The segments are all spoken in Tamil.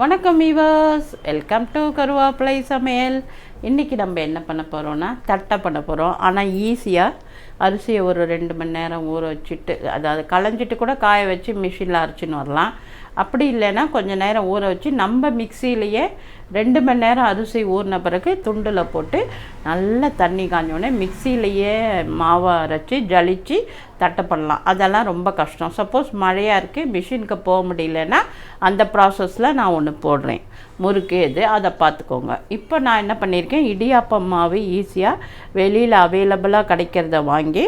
வணக்கம் வீவர்ஸ், வெல்கம் டு கருவேப்பிலைசமையல். இன்றைக்கி நம்ம என்ன பண்ண போகிறோன்னா தட்டை பண்ண போகிறோம். ஆனால் ஈஸியாக அரிசியை ஒரு 2 மணி நேரம் ஊற வச்சுட்டு, அதாவது களைஞ்சிட்டு கூட காய வச்சு மிஷினில் அரைச்சின்னு வரலாம். அப்படி இல்லைன்னா கொஞ்சம் நேரம் ஊற வச்சு நம்ம மிக்சியிலையே 2 மணி நேரம் அரிசி ஊறின பிறகு துண்டில் போட்டு நல்லா தண்ணி காஞ்சோடனே மிக்சியிலையே மாவை அரைச்சி ஜலிச்சு தட்டை பண்ணலாம். அதெல்லாம் ரொம்ப கஷ்டம். சப்போஸ் மழையாக இருக்குது, மிஷினுக்கு போக முடியலன்னா அந்த ப்ராசஸில் நான் ஒன்று போடுறேன், முறுக்கு எது அதை பார்த்துக்கோங்க. இப்போ நான் என்ன பண்ணியிருக்கேன், இடியாப்பம் மாவு ஈஸியாக வெளியில் அவைலபிளாக கிடைக்கிறத வாங்கி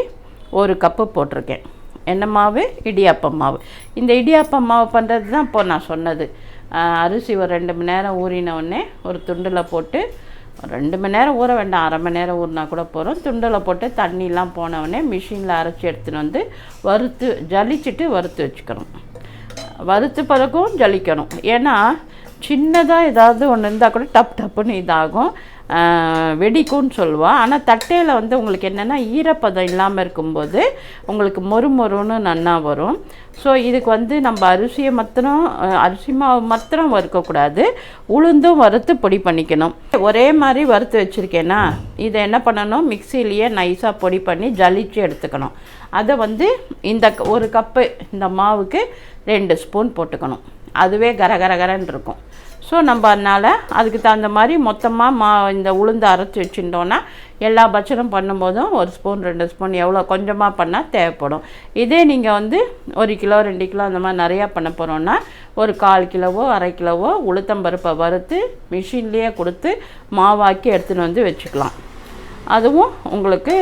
1 கப்பு போட்டிருக்கேன். என்ன மாவு? இடியாப்பம் மாவு. இந்த இடியாப்பம் மாவு பண்ணுறது தான் இப்போ நான் சொன்னது. அரிசி ஒரு 2 மணி நேரம் ஊறினவுடனே ஒரு துண்டில் போட்டு, 2 மணி நேரம் ஊற வேண்டாம், அரை மணி நேரம் ஊறினா கூட போகிறோம். துண்டில் போட்டு தண்ணிலாம் போனவுடனே மிஷினில் அரைச்சி எடுத்துன்னு வந்து ஜலிச்சுட்டு வறுத்து வச்சுக்கணும். வறுத்து பிறகும் ஜலிக்கணும். ஏன்னா சின்னதாக ஏதாவது ஒன்று இருந்தால் கூட டப்புன்னு இதாகும், வெடிக்கும்னு சொல்லுவாள். ஆனால் தட்டையில் வந்து உங்களுக்கு என்னென்னா ஈரப்பதம் இல்லாமல் இருக்கும்போது உங்களுக்கு மொறுன்னு நன்னா வரும். ஸோ இதுக்கு வந்து நம்ம அரிசி மாவு மாத்திரம் வறுக்கக்கூடாது, உளுந்தும் வறுத்து பொடி பண்ணிக்கணும். ஒரே மாதிரி வறுத்து வச்சுருக்கேன்னா இதை என்ன பண்ணணும், மிக்சிலேயே நைஸாக பொடி பண்ணி ஜலிச்சு எடுத்துக்கணும். அதை வந்து இந்த 1 கப்பு இந்த மாவுக்கு 2 ஸ்பூன் போட்டுக்கணும். அதுவே கரகரகரன்னு இருக்கும். ஸோ நம்ம அதனால் அதுக்கு தகுந்த மாதிரி மொத்தமாக இந்த உளுந்து அரைச்சி வச்சுட்டோன்னா எல்லா பட்சனும் பண்ணும்போதும் 1 ஸ்பூன் 2 ஸ்பூன் எவ்வளோ கொஞ்சமாக பண்ணால் தேவைப்படும். இதே நீங்கள் வந்து 1 கிலோ 2 கிலோ அந்த மாதிரி நிறையா பண்ண போகிறோன்னா ஒரு 1/4 கிலோவோ 1/2 கிலோவோ உளுத்தம்பருப்பை வறுத்து மிஷின்லேயே கொடுத்து மாவாக்கி எடுத்துன்னு வந்து வச்சுக்கலாம். அதுவும் உங்களுக்கு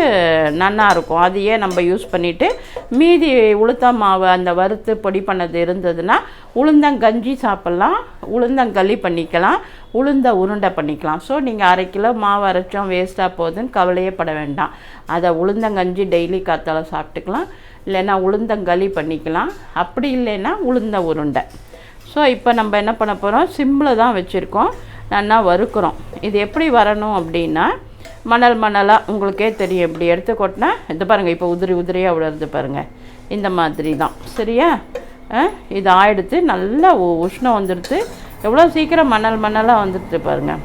நல்லா இருக்கும். அதையே நம்ம யூஸ் பண்ணிவிட்டு மீதி உளுத்தம் மாவு அந்த வறுத்து பொடி பண்ணது இருந்ததுன்னா உளுந்தங்கஞ்சி சாப்பிட்லாம், உளுந்தங்களி பண்ணிக்கலாம், உளுந்த உருண்டை பண்ணிக்கலாம். ஸோ நீங்கள் 1/2 கிலோ மாவு அரைச்சோம் வேஸ்ட்டாக போகுதுன்னு கவலையே பட வேண்டாம். அதை உளுந்தங்கஞ்சி டெய்லி காத்தால சாப்பிட்டுக்கலாம், இல்லைன்னா உளுந்தங்களி பண்ணிக்கலாம், அப்படி இல்லைன்னா உளுந்த உருண்டை. ஸோ இப்போ நம்ம என்ன பண்ண போகிறோம், சிம்மில் தான் வச்சுருக்கோம், நல்லா வறுக்கிறோம். இது எப்படி வரணும் அப்படின்னா மணலாக உங்களுக்கே தெரியும். இப்படி எடுத்து கொட்டினா இது பாருங்கள், இப்போ உதிரியாக விழுறது பாருங்கள், இந்த மாதிரி தான். சரியா? இது ஆயிடுத்து, நல்லா உஷ்ணம் வந்துடுது. எவ்வளோ சீக்கிரம் மணலாக வந்துடுது பாருங்கள்.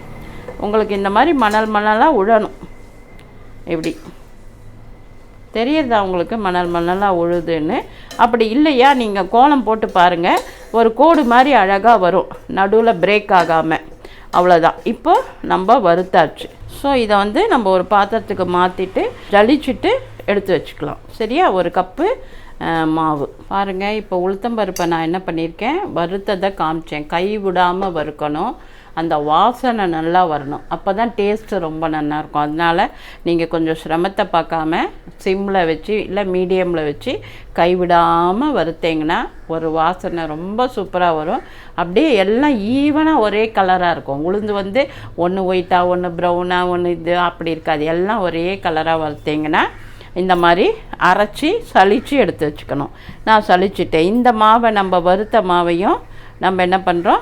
உங்களுக்கு இந்த மாதிரி மணலாக உழணும். இப்படி தெரியுதா உங்களுக்கு மணலாக உழுதுன்னு? அப்படி இல்லையா நீங்கள் கோலம் போட்டு பாருங்கள், ஒரு கோடு மாதிரி அழகாக வரும், நடுவில் பிரேக் ஆகாமல். அவ்வளோதான். இப்போ நம்ம வறுத்தாச்சு. ஸோ இதை வந்து நம்ம ஒரு பாத்திரத்துக்கு மாற்றிட்டு ஜலிச்சுட்டு எடுத்து வச்சுக்கலாம். சரியா? 1 கப்பு மாவு பாருங்கள். இப்போ உளுத்தம்பருப்பை நான் என்ன பண்ணியிருக்கேன், வறுத்ததை காமிச்சேன். கை விடாமல் வறுக்கணும், அந்த வாசனை நல்லா வரணும், அப்போ தான் டேஸ்ட்டு ரொம்ப நல்லாயிருக்கும். அதனால் நீங்கள் கொஞ்சம் சிரமத்தை பார்க்காம சிம்மில் வச்சு இல்லை மீடியமில் வச்சு கைவிடாமல் வறுத்தீங்கன்னா ஒரு வாசனை ரொம்ப சூப்பராக வரும். அப்படியே எல்லாம் ஈவனாக ஒரே கலராக இருக்கும். உளுந்து வந்து ஒன்று ஒயிட்டாக ஒன்று ப்ரௌனாக ஒன்று இது அப்படி இருக்காது, எல்லாம் ஒரே கலராக வறுத்தீங்கன்னா இந்த மாதிரி அரைச்சி சலித்து எடுத்து வச்சுக்கணும். நான் சலிச்சுட்டேன். இந்த மாவை நம்ம வறுத்த மாவையும் நம்ம என்ன பண்ணுறோம்,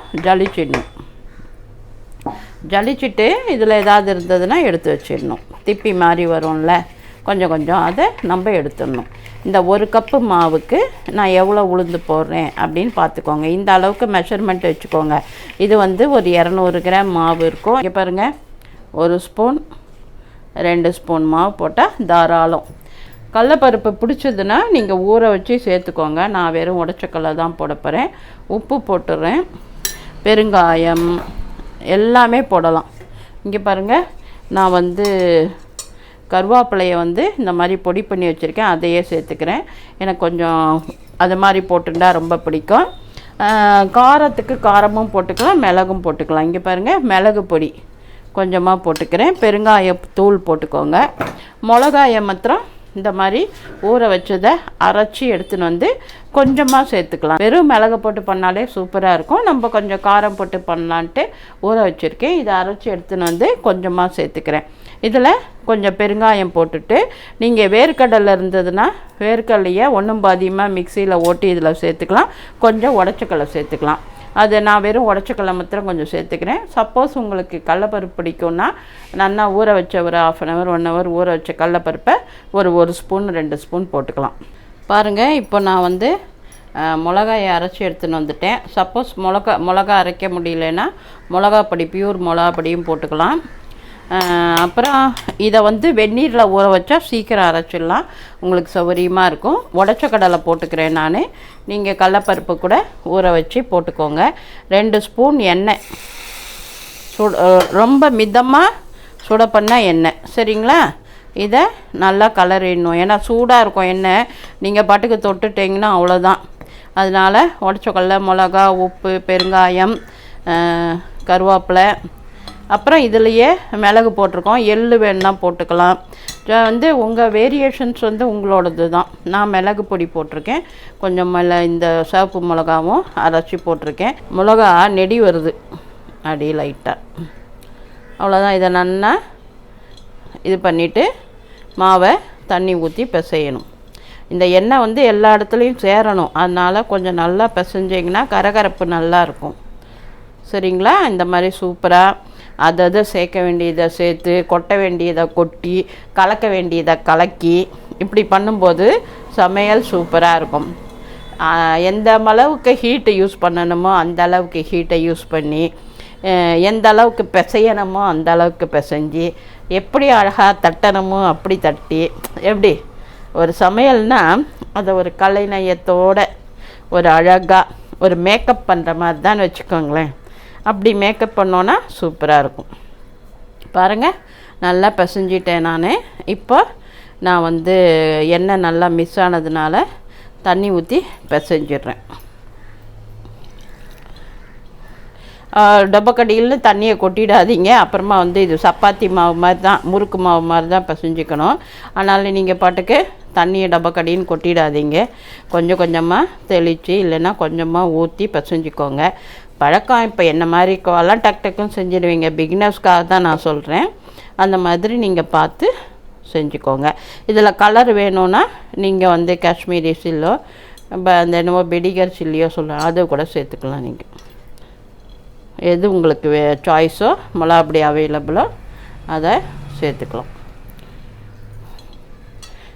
ஜலிச்சுட்டு இதில் ஏதாவது இருந்ததுன்னா எடுத்து வச்சிடணும். திப்பி மாதிரி வரும்ல, கொஞ்சம் அதை நம்ம எடுத்துடணும். இந்த 1 கப்பு மாவுக்கு நான் எவ்வளோ உளுந்து போடுறேன் அப்படின்னு பார்த்துக்கோங்க. இந்த அளவுக்கு மெஷர்மெண்ட் வச்சுக்கோங்க. இது வந்து ஒரு 200 கிராம் மாவு இருக்கும். இங்கே பாருங்கள், 1 ஸ்பூன் 2 ஸ்பூன் மாவு போட்டால் தாராளம். கடலைப்பருப்பு பிடிச்சதுன்னா நீங்கள் ஊற வச்சு சேர்த்துக்கோங்க. நான் வெறும் உடச்சக்கல்லை தான் போட போகிறேன். உப்பு போட்டுடுறேன், பெருங்காயம் எல்லாமே போடலாம். இங்கே பாருங்கள், நான் வந்து கருவேப்பிலையை வந்து இந்த மாதிரி பொடி பண்ணி வச்சுருக்கேன், அதையே சேர்த்துக்கிறேன். எனக்கு கொஞ்சம் அது மாதிரி போட்டுட்டா ரொம்ப பிடிக்கும். காரத்துக்கு காரமும் போட்டுக்கலாம், மிளகும் போட்டுக்கலாம். இங்கே பாருங்கள், மிளகு பொடி கொஞ்சமாக போட்டுக்கிறேன், பெருங்காய தூள் போட்டுக்கோங்க. மிளகாயை மாத்திரம் இந்த மாதிரி ஊற வச்சதை அரைச்சி எடுத்துன்னு வந்து கொஞ்சமாக சேர்த்துக்கலாம். வெறும் மிளகு போட்டு பண்ணாலே சூப்பராக இருக்கும். நம்ம கொஞ்சம் காரம் போட்டு பண்ணலான்ட்டு ஊற வச்சுருக்கேன். இதை அரைச்சி எடுத்துன்னு வந்து கொஞ்சமாக சேர்த்துக்கிறேன். இதில் கொஞ்சம் பெருங்காயம் போட்டுட்டு, நீங்கள் வேர்க்கடலை இருந்ததுன்னா வேர்க்கடலையை ஒன்றும் பாதியமாக மிக்சியில் ஓட்டி இதில் சேர்த்துக்கலாம், கொஞ்சம் உடச்சக்கல்லை சேர்த்துக்கலாம். அது நான் வெறும் உடச்சக்கல்லை மாத்திரம் கொஞ்சம் சேர்த்துக்கிறேன். சப்போஸ் உங்களுக்கு கடலைப்பருப்பு பிடிக்கும்னா நல்லா ஊற வச்ச ஒரு 1/2 hour 1 hour ஊற வச்ச கடலைப்பருப்பை ஒரு 1 ஸ்பூன் 2 ஸ்பூன் போட்டுக்கலாம். பாருங்கள், இப்போ நான் வந்து மிளகாயை அரைச்சி எடுத்துன்னு வந்துட்டேன். சப்போஸ் மிளகா அரைக்க முடியலன்னா மிளகா பொடி, பியூர் மிளகா பொடியும் போட்டுக்கலாம். அப்புறம் இதை வந்து வெந்நீரில் ஊற வச்சா சீக்கிரம் அரைச்சிடலாம், உங்களுக்கு சௌகரியமாக இருக்கும். உடச்ச கடலை போட்டுக்கிறேன் நான். நீங்கள் கடலப்பருப்பு கூட ஊற வச்சு போட்டுக்கோங்க. 2 ஸ்பூன் எண்ணெய், ரொம்ப மிதமாக சுட பண்ண எண்ணெய், சரிங்களா? இதை நல்லா கலரிடணும். ஏன்னா சூடாக இருக்கும் எண்ணெய், நீங்கள் பாட்டுக்கு தொட்டுட்டிங்கன்னா அவ்வளோதான். அதனால் உடச்ச கடலை, மிளகா, உப்பு, பெருங்காயம், கருவேப்பிலை, அப்புறம் இதுலேயே மிளகு போட்டிருக்கோம். எள்ளு வேணுன்னா போட்டுக்கலாம். வந்து உங்கள் வேரியேஷன்ஸ் வந்து உங்களோடது தான். நான் மிளகு பொடி போட்டிருக்கேன், கொஞ்சம் இந்த சிவப்பு மிளகாவும் அரைச்சி போட்டிருக்கேன். மிளகா நெடி வருது அடி லைட்டாக, அவ்வளோதான். இதை நல்லா இது பண்ணிவிட்டு மாவை தண்ணி ஊற்றி பிசையணும். இந்த எண்ணெய் வந்து எல்லா இடத்துலையும் சேரணும், அதனால் கொஞ்சம் நல்லா பிசைஞ்சிங்கன்னா கரகரப்பு நல்லாயிருக்கும், சரிங்களா? இந்த மாதிரி சூப்பராக அதை சேர்க்க வேண்டியதை சேர்த்து, கொட்ட வேண்டியதை கொட்டி, கலக்க வேண்டியதை கலக்கி, இப்படி பண்ணும்போது சமையல் சூப்பராக இருக்கும். எந்த அளவுக்கு ஹீட்டை யூஸ் பண்ணணுமோ அந்த அளவுக்கு ஹீட்டை யூஸ் பண்ணி, எந்த அளவுக்கு பிசையணுமோ அந்த அளவுக்கு பிசைஞ்சி, எப்படி அழகாக தட்டணுமோ அப்படி தட்டி, எப்படி ஒரு சமையல்னால் அதை ஒரு கலைநயத்தோடு ஒரு அழகாக ஒரு மேக்கப் பண்ணுற மாதிரி தான் வச்சுக்கோங்களேன். அப்படி மேக்கப் பண்ணோன்னா சூப்பராக இருக்கும். பாருங்கள், நல்லா பிசைஞ்சிட்டேன் நான். இப்போ நான் வந்து எண்ணெய் நல்லா மிஸ் ஆனதுனால தண்ணி ஊற்றி பிசைஞ்சிடுறேன். டப்பக்கடியில் தண்ணியை கொட்டிடாதீங்க. அப்புறமா வந்து இது சப்பாத்தி மாவு மாதிரி தான், முறுக்கு மாவு மாதிரி தான் பிசைஞ்சிக்கணும். அதனால் நீங்கள் பாட்டுக்கு தண்ணியை டப்பக்கடின்னு கொட்டிடாதீங்க. கொஞ்சம் கொஞ்சமாக தெளித்து இல்லைன்னா கொஞ்சமாக ஊற்றி பிசைஞ்சிக்கோங்க. பழக்கம் இப்போ என்ன மாதிரி எல்லாம் டக் டக்குன்னு செஞ்சிடுவீங்க. பிகினர்ஸ்க்காக தான் நான் சொல்கிறேன். அந்த மாதிரி நீங்கள் பார்த்து செஞ்சுக்கோங்க. இதில் கலர் வேணும்னா நீங்கள் வந்து காஷ்மீரி சில்லோ, அந்த என்னவோ பெடிகர் சில்லியோ சொல்லுவாங்க, அதை கூட சேர்த்துக்கலாம். நீங்கள் எது உங்களுக்கு சாய்ஸோ, மிளகா அப்படி அவைலபிளோ அதை சேர்த்துக்கலாம்.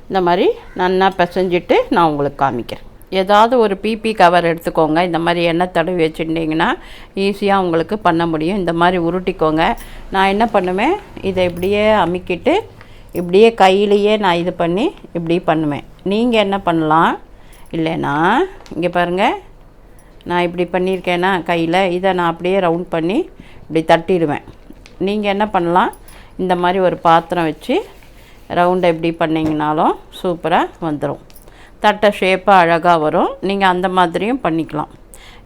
இந்த மாதிரி நல்லா பிசைஞ்சிட்டு நான் உங்களுக்கு காமிக்கிறேன். ஏதாவது ஒரு பிபி கவர் எடுத்துக்கோங்க. இந்த மாதிரி எண்ணெய் தடவி வச்சுட்டிங்கன்னா ஈஸியாக உங்களுக்கு பண்ண முடியும். இந்த மாதிரி உருட்டிக்கோங்க. நான் என்ன பண்ணுவேன், இதை இப்படியே அமுக்கிட்டு இப்படியே கையிலையே நான் இது பண்ணி இப்படி பண்ணுவேன். நீங்கள் என்ன பண்ணலாம், இல்லைன்னா இங்கே பாருங்கள், நான் இப்படி பண்ணியிருக்கேன்னா கையில், இதை நான் அப்படியே ரவுண்ட் பண்ணி இப்படி தட்டிடுவேன். நீங்கள் என்ன பண்ணலாம், இந்த மாதிரி ஒரு பாத்திரம் வச்சு ரவுண்டை இப்படி பண்ணிங்கனாலும் சூப்பராக வந்துடும். தட்டை ஷேப்பாக அழகாக வரும். நீங்கள் அந்த மாதிரியும் பண்ணிக்கலாம்.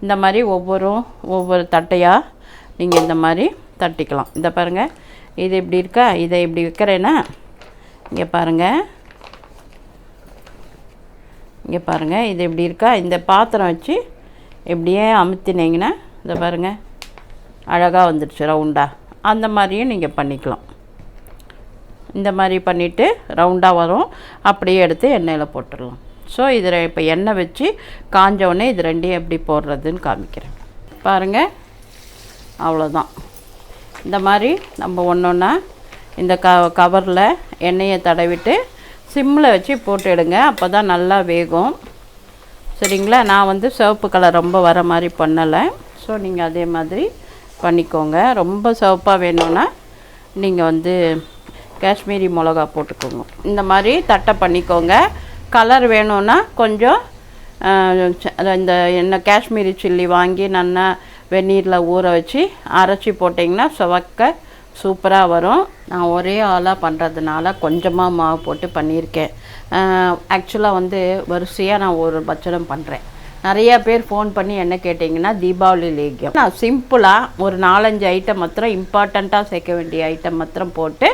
இந்த மாதிரி ஒவ்வொரு தட்டையாக நீங்கள் இந்த மாதிரி தட்டிக்கலாம். இதை பாருங்கள், இது இப்படி இருக்கா, இதை இப்படி வைக்கிறேன்னா இங்கே பாருங்கள், இங்கே பாருங்கள், இது இப்படி இருக்கா. இந்த பாத்திரம் வச்சு இப்படியே அமுத்தினீங்கன்னா இதை பாருங்கள் அழகாக வந்துடுச்சு ரவுண்டாக. அந்த மாதிரியும் நீங்கள் பண்ணிக்கலாம். இந்த மாதிரி பண்ணிவிட்டு ரவுண்டாக வரும், அப்படியே எடுத்து எண்ணெயில் போட்டுடலாம். ஸோ இதில் இப்போ எண்ணெய் வச்சு காஞ்சவுடனே இது ரெண்டையும் எப்படி போடுறதுன்னு காமிக்கிறேன். பாருங்கள், அவ்வளோதான். இந்த மாதிரி நம்ம ஒன்றா இந்த கவரில் எண்ணெயை தடவிட்டு சிம்மில் வச்சு போட்டு எடுங்க, அப்போ தான் நல்லா வேகும், சரிங்களா? நான் வந்து சிவப்பு கலர் ரொம்ப வர மாதிரி பண்ணலை. ஸோ நீங்கள் அதே மாதிரி பண்ணிக்கோங்க. ரொம்ப சிவப்பாக வேணும்னா நீங்கள் வந்து காஷ்மீரி மிளகா போட்டுக்கோங்க. இந்த மாதிரி தட்டை பண்ணிக்கோங்க. கலர் வேணும்னா கொஞ்சம் இந்த என்ன காஷ்மீரி சில்லி வாங்கி நல்லா வெந்நீரில் ஊற வச்சு அரைச்சி போட்டிங்கன்னா சுவக்க சூப்பராக வரும். நான் ஒரே ஆளாக பண்ணுறதுனால கொஞ்சமாக மாவு போட்டு பண்ணியிருக்கேன். ஆக்சுவலாக வந்து வரிசையாக நான் ஒரு பட்சணம் பண்ணுறேன். நிறையா பேர் ஃபோன் பண்ணி என்ன கேட்டிங்கன்னா தீபாவளி லேகியம். நான் சிம்பிளாக ஒரு 4-5 ஐட்டம் மாத்திரம், இம்பார்ட்டண்ட்டாக சேர்க்க வேண்டிய ஐட்டம் மாத்திரம் போட்டு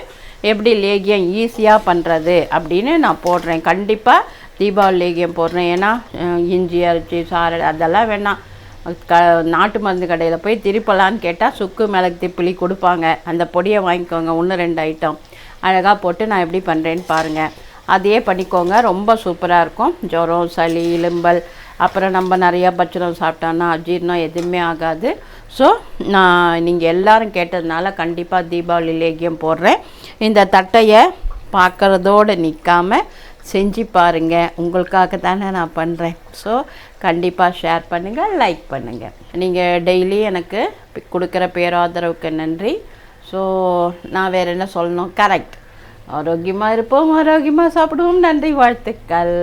எப்படி லேகியம் ஈஸியாக பண்ணுறது அப்படின்னு நான் போடுறேன். கண்டிப்பாக தீபாவளி லேகியம் போடுறேன். ஏன்னா இஞ்சி அரைச்சி சாறு அதெல்லாம் வேணாம். நாட்டு மருந்து கடையில் போய் திரிப்பலான்னு கேட்டால் சுக்கு மிளகு திப்பிலி கொடுப்பாங்க. அந்த பொடியை வாங்கிக்கோங்க, 1-2 ஐட்டம் அழகாக போட்டு நான் எப்படி பண்ணுறேன்னு பாருங்கள். அதையே பண்ணிக்கோங்க, ரொம்ப சூப்பராக இருக்கும். ஜுரம், சளி, இலும்பல், அப்புறம் நம்ம நிறையா பட்சணம் சாப்பிட்டோன்னா அஜீர்ணம் எதுவுமே ஆகாது. ஸோ நான் நீங்கள் எல்லோரும் கேட்டதுனால கண்டிப்பாக தீபாவளி லேகியம் போடுறேன். இந்த தட்டையை பார்க்குறதோடு நிற்காமல் செஞ்சு பாருங்கள். உங்களுக்காக தானே நான் பண்ணுறேன். ஸோ கண்டிப்பாக ஷேர் பண்ணுங்கள், லைக் பண்ணுங்கள். நீங்கள் டெய்லி எனக்கு கொடுக்குற பேராதரவுக்கு நன்றி. ஸோ நான் வேறு என்ன சொல்லணும்? கரெக்ட். ஆரோக்கியமாக இருப்போம், ஆரோக்கியமாக சாப்பிடுவோம். நன்றி, வாழ்த்துக்கள்.